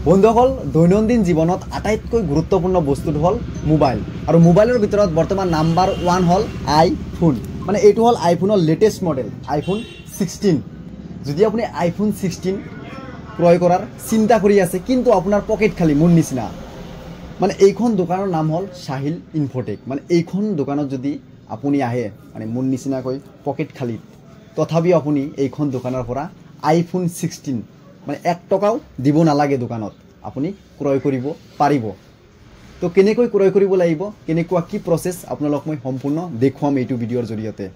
বন্ধুসকল দৈনন্দিন জীৱনত আটাইতকৈ গুৰুত্বপূৰ্ণ বস্তুটো হ'ল মোবাইল আৰু মোবাইলৰ ভিতৰত বৰ্তমান নাম্বাৰ 1 হ'ল আইফোন মানে এইটো হ'ল আইফোনৰ লেটেষ্ট মডেল আইফোন 16 যদি আপুনি আইফোন 16 ক্ৰয় কৰাৰ চিন্তা কৰি আছে কিন্তু আপোনাৰ পকেট খালি মোৰ নিচিনা মানে এইখন দোকানৰ নাম হ'ল সাহিল ইনফোটেক মানে এইখন দোকানত যদি আপুনি আহে মানে মোৰ নিচিনাকৈ পকেট খালি তথাপিও আপুনি এইখন দোকানৰ পৰা আইফোন 16 মানে 1 টকাও দিব নালাগে দোকানত আপুনি ক্ৰয় কৰিব পাৰিব তো কেনেকৈ ক্ৰয় কৰিব লাগিব কেনেকুৱা কি প্ৰসেস আপোনালোক মই সম্পূৰ্ণ দেখুৱাম এইটো ভিডিঅ'ৰ জৰিয়তে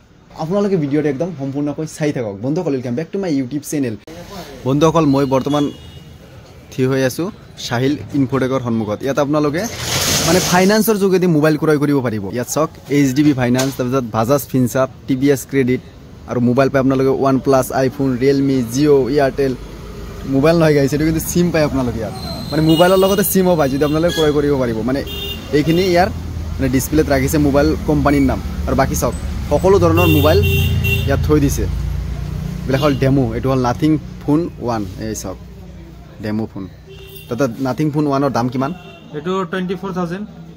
আপোনালোকে ভিডিঅ'টো একদম সম্পূৰ্ণকৈ চাই থাকক বন্ধুসকল welcome back to my YouTube channel বন্ধুসকল মই বৰ্তমান থি হৈ আছো সাহিল ইনফোটেকৰ সন্মুখত ইয়াত আপোনালোকে মানে ফাইনান্সৰ যোগেদি মোবাইল ক্ৰয় কৰিব পাৰিব ইয়াত চক এইচডিবি ফাইনান্স তাৰপিছত বাজাজ ফিনসাপ টিভিএস ক্ৰেডিট আৰু মোবাইল পাই আপোনালোকে one plus iPhone Realme Jio' Airtel mobile নহয় গাইছে কিন্তু সিম পায় আপোনালোকে ইয়াত মানে মোবাইলৰ লগতে সিমও পায় যদি আপোনালোকে ক্ৰয় কৰিব পাৰিব মানে এইখিনি ইয়াৰ মানে ডিসপ্লেত ৰাখিছে মোবাইল কোম্পানীৰ নাম আৰু বাকি সব সকলো ধৰণৰ মোবাইল ইয়াত থৈ দিছে বিলা হল ডেমো এটো হল নাথিং ফোন 1 এই সব ডেমো ফোন তত নাথিং ফোন 1 ৰ দাম কিমান এটো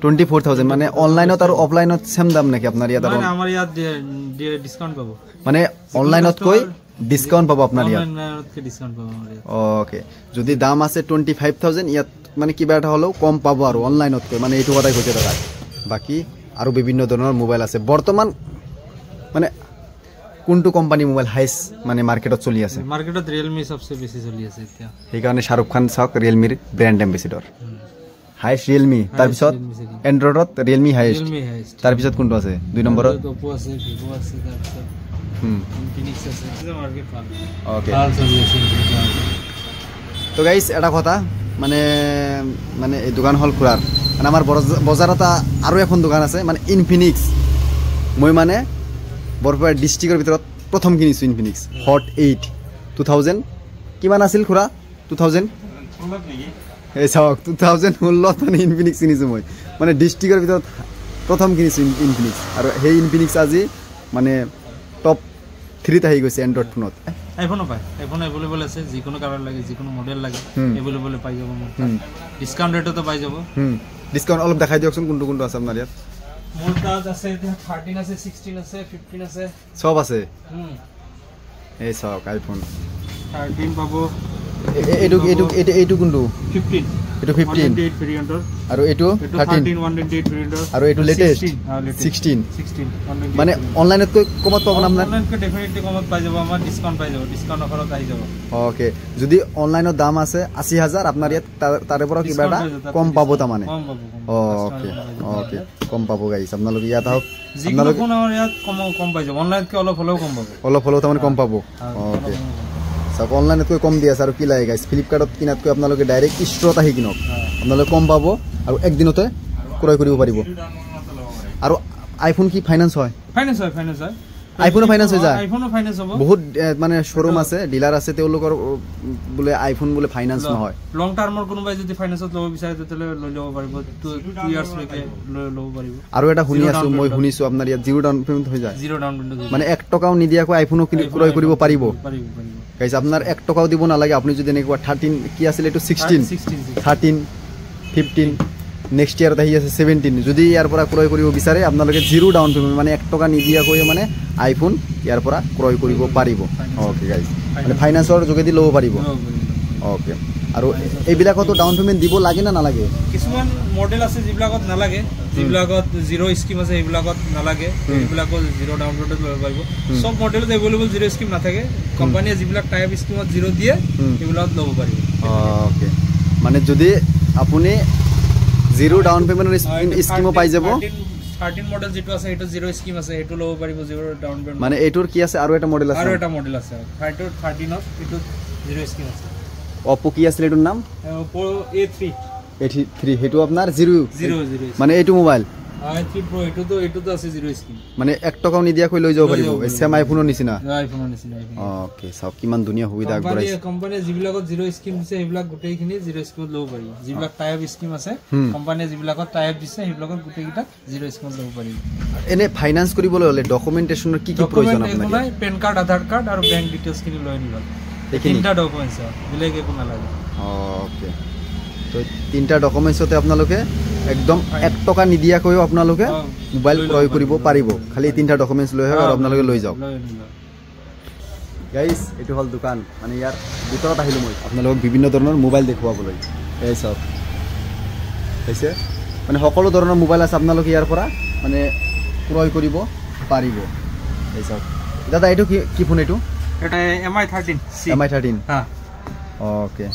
24000 মানে অনলাইনত আৰু অফলাইনত সেম দাম নাকি আপোনাৰ ইয়াত মানে আমাৰ ইয়াত ডিসকাউন্ট পাব মানে অনলাইনত কৈ ডিসকাউন্ট পাব আপোনাৰ ইয়াত অনলাইনতকে ডিসকাউন্ট পাব আমাৰ ইয়াত ওকে যদি দাম আছে 25000 ইয়াত মানে কিবা এটা হলো কম পাব আৰু অনলাইনতকৈ মানে এইটো কথাই কৈছে দাদা বাকি আৰু বিভিন্ন ধৰণৰ মোবাইল আছে বৰ্তমান মানে কোনটো কোম্পানী মোবাইল হাইস মানে মার্কেটত চলি আছে মার্কেটত রিয়েলমি সবচেয়ে বেশি চলি আছে এতিয়া এই কারণে শাহরুখ খান সক ৰিয়েলমিৰ ব্ৰ্যান্ড এম্বাসেডৰ হাইস ৰিয়েলমি তাৰ পিছত এন্ড্ৰইডত ৰিয়েলমি হাইস তাৰ পিছত কোনটো আছে দুই নম্বৰত ওপো আছে ভিভো আছে তাৰ পিছত ইনফিনিক্স আছে মার্কেট ভাল ওকে ভাল চলি আছে তো গাইস এটা কথা মানে মানে এই দোকান হল খুৰাৰ মানে আমাৰ বজাৰত আৰু এখন দোকান আছে মানে ইনফিনিক্স মই মানে বৰপেটা ডিস্ট্ৰিক্টৰ ভিতৰত প্ৰথম কিনিছো ইনফিনিক্স হট 8 2000 কিমান আছিল খুৰা 2000 এই চাওক 2016 মানে ইনফিনিক্স কিনিছো মই মানে ডিস্ট্ৰিক্টৰ ভিতৰত প্ৰথম কিনিছো ইনফিনিক্স আৰু সেই ইনফিনিক্স আজি মানে টপ 3 ত আহি গৈছে এন্ড্ৰইড ফোনত আইফোন পায় আইফোন अवेलेबल আছে যিকোনো কালাৰ লাগে যিকোনো মডেল লাগে अवेलेबल পাই যাব মোৰ ডিসকাউন্ট ৰেটতো পাই যাব ডিসকাউন্ট অলপ দেখাই দিয়কচোন কোনটো কোনটো আছে আপোনাৰ ইয়াত মোৰ তাত আছে 13 আছে 16 আছে 15 আছে সব আছে এই সব আইফোন 13 পাব এইটো কোনটো 15 এটো 15 ভেৰিয়েন্টৰ আৰু এটো 13 128 ভেৰিয়েন্টৰ আৰু এটো লেটেষ্ট 16 মানে অনলাইনত কৈ কমত পাব না আপোনাৰ অনলাইনত ডেফিনেটলি কমত পাই যাব আমাৰ ডিসকাউন্ট পাই যাব ডিসকাউন্ট অফাৰত আহি যাব ওকে যদি অনলাইনত দাম আছে 80000 আপোনাৰ ইয়াত তাৰে পৰা কিবা এটা কম পাব তা মানে কম পাব ওকে ওকে কম পাব গাইস আপোনালোক ইয়াত আহক আপোনালোক কোন আমাৰ ইয়াত কম পাই যাব অনলাইনতকৈ অলপ হলেও কম পাব তা মানে কম পাব ওকে সব অনলাইনত কৈ কম দি আছে আৰু কি লাগে গাইস ফ্লিপকাৰ্টত কিনাতকৈ আপোনালোকে ডাইৰেক্ট ষ্টৰত আহি কিনক আপোনালোকে কম পাব আৰু একদিনতে ক্ৰয় কৰিব পাৰিব আৰু আইফোন কি ফাইনান্স হয় আইফোন ফাইনান্স হৈ যায় আইফোন ফাইনান্স হ'ব বহুত মানে শোরুম আছে ডিলার আছে তেওঁলোকৰ বলে আইফোন বলে ফাইনান্স নহয় লং টাৰ্মৰ কোনোবাই যদি ফাইনান্সত লব বিচাৰে তেতিয়ালে লৈ লব পাৰিব 2 ইয়াৰ্স লৈকে লব পাৰিব আৰু এটা শুনি আছো মই শুনিছো আপোনাৰ ইয়াত জিৰো ডাউন পেমেন্ট হৈ যায় জিৰো ডাউন পেমেন্ট মানে 1 টকাও নিদিয়াকৈ আইফোনো ক্ৰয় কৰিব পাৰিব গাইস আপোনাৰ 1 টকাও দিব নালাগে আপুনি যদি এনেকুৱা 13 কি আছিল এটো 16 13 15 নেক্সট ইয়াৰ আহি আছে 17 যদি ইয়াৰ পৰা ক্ৰয় কৰিব বিচাৰে আপোনালোকে জিৰো ডাউন পেমেন্ট মানে 1 টকা নিদিয়াকৈ মানে আইফোন ইয়াৰ পৰা ক্ৰয় কৰিব পাৰিব ওকে গাইস মানে ফাইনান্সৰ যোগেদি লব পাৰিব ওকে আৰু এইবিলাকতো ডাউন পেমেন্ট দিব লাগে না নালাগে কিছুমান মডেল আছে যিবিলাকত নালাগে যিবিলাকত জিৰো স্কিম আছে এইবিলাকত নালাগে এইবিলাকত জিৰো ডাউন পেমেন্ট লব পাৰিব সব মডেলত अवेलेबल জিৰো স্কিম নাথাকে কোম্পানীয়ে যিবিলাক টাইপ স্কিমত জিৰো দিয়ে এইবিলাকত লব পাৰিব ওকে মানে যদি আপুনি জিৰো ডাউন পেমেন্ট স্কিমও পাই যাব 13 মডেল যেটো আছে এটো জিৰো স্কিম আছে এটো লব পাৰিব জিৰো ডাউন পেমেন্ট মানে এটোৰ কি আছে আৰু এটা মডেল আছে আৰু এটা মডেল আছে 13 অফ এটো জিৰো স্কিম আছে Oppo কি আছিল এটোৰ নাম Oppo A3 হেটো আপোনাৰ জিৰো মানে এইটো মোবাইল A3 Pro এটো তো আছে জিৰো স্কিম মানে 1 টকাও নিদিয়াকৈ লৈ যাব পাৰিব সেম আইফোনৰ নিচিনা ওকে সব কিমান দুনিয়া সুবিধা আগবঢ়াইছে কোম্পানীয়ে যিবিলাকত জিৰো স্কিম দিছে এইবিলাক গোটেইখিনি জিৰো স্কিমত লব পাৰিব যিবিলাক টাইপ স্কিম আছে কোম্পানীয়ে যিবিলাকত টাইপ দিছে সেইবিলাকত গোটেইকিটা জিৰো স্কিমত লব পাৰিব এনে ফাইনান্স কৰিবলৈ হলে ডকুমেন্টেশনৰ কি প্ৰয়োজন আপোনাৰ পেন কাৰ্ড আধাৰ কাৰ্ড আৰু বেংক ডিটেইলছ খিনি লৈ নিব এই তিনটা ডকুমেন্টছ বেলেগ একো নালাগে ওকে তো তিনিটা ডকুমেণ্টছতে আপোনালোকে একদম 1 টকা নিদিয়াকৈও আপোনালোকে মোবাইল ক্ৰয় কৰিব পাৰিব খালি তিনিটা ডকুমেণ্টছ লৈ আহক আৰু আপোনালোকে লৈ যাওক গাইজ এইটো হ'ল দোকান মানে ইয়াৰ ভিতৰত আহিলোঁ মই আপোনালোকক বিভিন্ন ধৰণৰ মোবাইল দেখুৱাবলৈ এই চাওক হৈছে মানে সকলো ধৰণৰ মোবাইল আছে আপোনালোকে ইয়াৰ পৰা মানে ক্ৰয় কৰিব পাৰিব এই চাওক দাদা এইটো কি ফোন এইটো এটা MI 13 MI 13 হ্যাঁ ওকে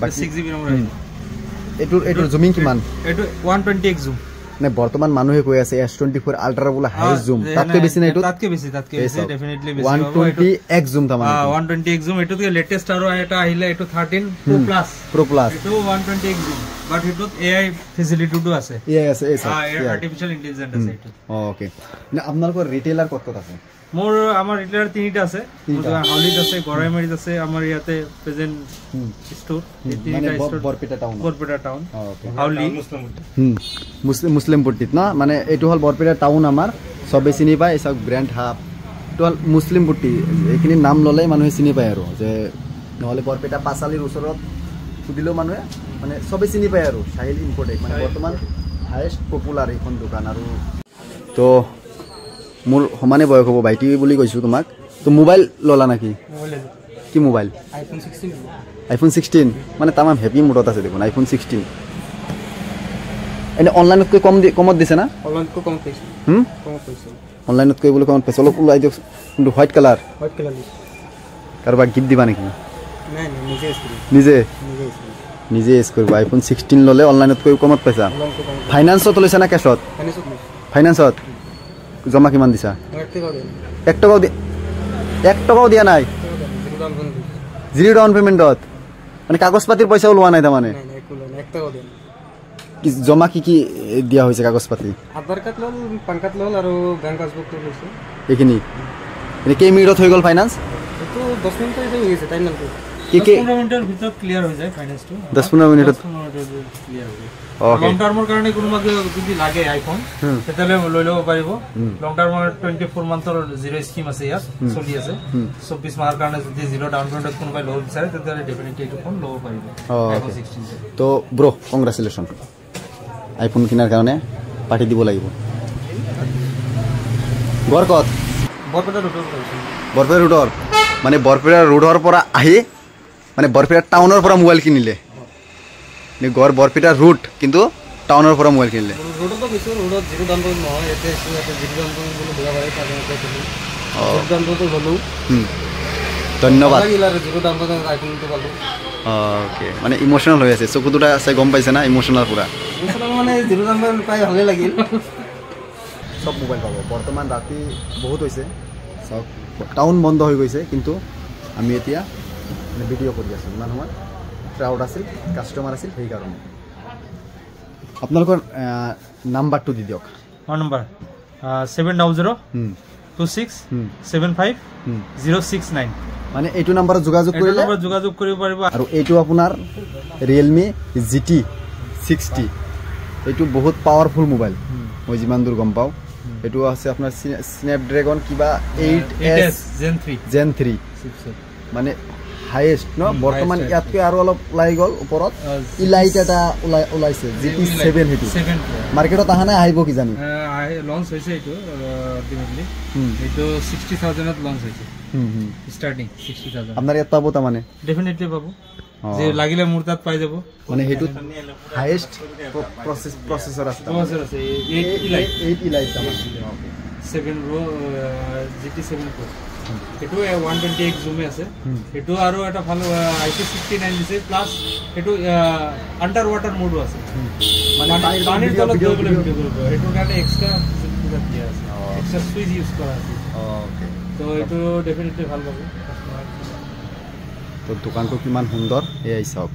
বাকি 6GB নম্বৰ এইটোৰ জুমিং কিমান এইটো 120x জুম মানে বৰ্তমান মানুহে কৈ আছে S24 আল্ট্ৰা বোলা হাইয়েষ্ট জুম তাতকৈ বেছি নাই এইটো তাতকৈ বেছি ডেফিনেটলি বেছি 120x জুম তাৰমানে 120x জুম এইটোকে লেটেষ্ট আৰু এটা আহিলে এইটো 13 Pro Plus এইটো 120x জুম বাট এইটোত AI ফেসিলিটিটো আছে AI আছে এই সব আৰ্টিফিশিয়াল ইন্টেলিজেন্স আছে এইটো ওকে না আপোনালোকৰ ৰিটেইলাৰ ক'ত আছে মোৰ আমাৰ ৰিটেইলাৰ তিনিটা আছে হাউলিত আছে গৰাইমাৰীত আছে আমাৰ ইয়াতে প্ৰেজেন্ট ষ্ট'ৰ তিনিটা ষ্ট'ৰ বৰপেটা টাউন হাউলি মুছলিমপট্টিত ন মানে এইটো হ'ল বৰপেটা টাউন আমাৰ চবে চিনি পায় এই চাওক ব্ৰেণ্ড হাব এইটো হ'ল মুছলিমপট্টি এইখিনি নাম ল'লেই মানুহে চিনি পায় আৰু যে নহ'লে বৰপেটা পাঁচালিৰ ওচৰত সুধিলেও মানুহে মানে চবে চিনি পায় আৰু চাহিল ইম্পৰ্টেড মানে বৰ্তমান হায়েষ্ট পপুলাৰ এইখন দোকান আৰু তো মোৰ সমানে বয়স হ'ব ভাইটি বুলি কৈছোঁ তোমাক তো মোবাইল ল'লা নেকি কি মোবাইল iPhone 16 মানে তামাম হেভি মুডত আছে দেখোন iPhone 16 এনে অনলাইনতকৈ কমত দিছে না অনলাইনতকৈ কমত পাইছোঁ অনলাইনতকৈ বোলে কমত পাইছে অলপ ওলাই দিয়ক কিন্তু হোৱাইট কালাৰ কাৰোবাক গিফ্ট দিবা নেকি নিজে ইউজ কৰিব iPhone 16 ল'লে অনলাইনতকৈ কমত পাইছা ফাইনেন্সত লৈছা না কেছত ফাইনেন্সত জমা কিমান দিছা 1 টকাও দিয়া নাই জিৰ' ডাউন পেমেণ্টত মানে কাগজ পাতিৰ পইচাও লোৱা নাই তাৰমানে জমা কি দিয়া হৈছে কাগজ পাতি আধাৰ কাৰ্ড ল'ল পান কাৰ্ড ল'ল আৰু বেংক পাছবুকটো লৈছে এইখিনি এনে কেই মিনিটত হৈ গ'ল ফাইনেন্স এইটো 10 মিনিটত হৈ গৈছে টাইম নালাগে 15 মিনিটৰ ভিতৰত ক্লিয়াৰ হৈ যায় ফাইনেন্সটো 10-15 মিনিটত ক্লিয়াৰ হৈ যায় লং টাৰ্মৰ কাৰণে কোনোবা যদি লাগে আইফোন তেতিয়ালে লৈ ল'ব পাৰিব লং টাৰ্মৰ 24 মান্থৰ জিৰ' স্কিম আছে ইয়াত চলি আছে 24 মাহৰ কাৰণে যদি জিৰ' ডাউন পেমেণ্টত কোনোবাই ল'ব বিচাৰে তেতিয়ালে ডেফিনেটলি এইটো ফোন ল'ব পাৰিব iPhone 16 তো ব্ৰ কংগ্ৰেচুলেশ্যন আইফোন কিনাৰ কাৰণে পাৰ্টি দিব লাগিব ঘৰ ক'ত বৰপেটা ৰোডৰ মানে বৰপেটা ৰোডৰ পৰা আহি মানে বৰপেটা টাউনৰ পৰা মোবাইল কিনিলে গড় বৰপেটা ৰুট কিন্তু টাউনৰ পৰা মোবাইল কিনিলে ৰোডতো কিছু ৰোডত জিৰ' ডাউন পেমেণ্ট নহয় ইয়াতে জিৰ' ডাউন পেমেণ্ট বুলি বুজা পাৰি জিৰ' ডাউন পেমেণ্ট হ'লেও ধন্যবাদ জিৰ' ডাউন পেমেণ্ট আইফোনটো পালোঁ অ'কে মানে ইম'চনেল হৈ আছে চকু দুটা চাই গম পাইছে না ইম'চনেল পুৰা মানে জিৰ' ডাউন পেমেণ্ট পাই ভালেই লাগিল চব মোবাইল পাব বৰ্তমান ৰাতি বহুত হৈছে চাওক টাউন বন্ধ হৈ গৈছে কিন্তু আমি এতিয়া ভিডিঅ' কৰি আছোঁ ইমান সময় ক্ৰাউড আছিল কাষ্টমাৰ আছিল সেইকাৰণে আপোনালোকৰ নাম্বাৰটো দি দিয়ক মোৰ নম্বৰ 70026750669 মানে এইটো নাম্বাৰত যোগাযোগ কৰিব পাৰিব আৰু এইটো আপোনাৰ ৰিয়েলমি GT 60 এইটো বহুত পাৱাৰফুল মোবাইল মই যিমান দূৰ গম পাওঁ এইটো আছে আপোনাৰ স্নেপড্ৰেগন কিবা 8S Gen 3 মানে হাইয়েষ্ট ন বৰ্তমান ইয়াতকৈ আৰু অলপ ওলাই গ'ল ওপৰত ইলাইট এটা ওলাইছে GT 7 সেইটো মাৰ্কেটত অহা নাই আহিব কি জানি লঞ্চ হৈছে এইটো আল্টিমেটলি এইটো 60000 ত লঞ্চ হৈছে ষ্টাৰ্টিং 60000 আপোনাৰ ইয়াত পাব তাৰমানে ডেফিনেটলি পাব যে লাগিলে মোৰ তাত পাই যাব মানে সেইটো হাইয়েষ্ট প্ৰচেছৰ আছে 8 ইলাইট 7 ৰো GT 7 Pro এইটো 120x জুমে আছে এইটো আৰু এটা ভাল IP69 দিছে প্লাছ এইটো আন্ডাৰ ৱাটাৰ মোডো আছে মানে পানীৰ তলত গৈ পেলাই ভিডিঅ' কৰিব এইটোৰ কাৰণে এক্সট্ৰা ফিচাৰ দিয়া আছে এক্সট্ৰা সুইচ ইউজ কৰা আছে ওকে তো এইটো ডেফিনেটলি ভাল পাব তো দোকানটো কিমান সুন্দৰ এয়াই চাওক